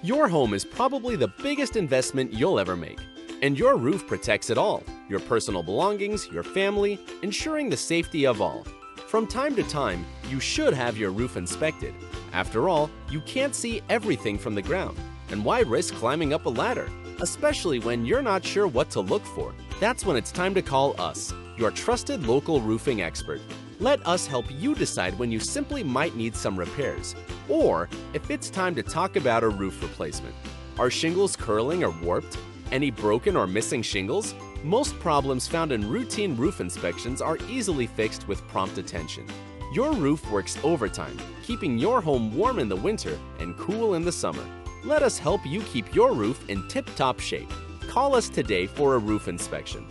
Your home is probably the biggest investment you'll ever make, and your roof protects it all, your personal belongings, your family, ensuring the safety of all. From time to time, you should have your roof inspected. After all, you can't see everything from the ground, and why risk climbing up a ladder? Especially when you're not sure what to look for. That's when it's time to call us, your trusted local roofing expert. Let us help you decide when you simply might need some repairs, or if it's time to talk about a roof replacement. Are shingles curling or warped? Any broken or missing shingles? Most problems found in routine roof inspections are easily fixed with prompt attention. Your roof works overtime, keeping your home warm in the winter and cool in the summer. Let us help you keep your roof in tip-top shape. Call us today for a roof inspection.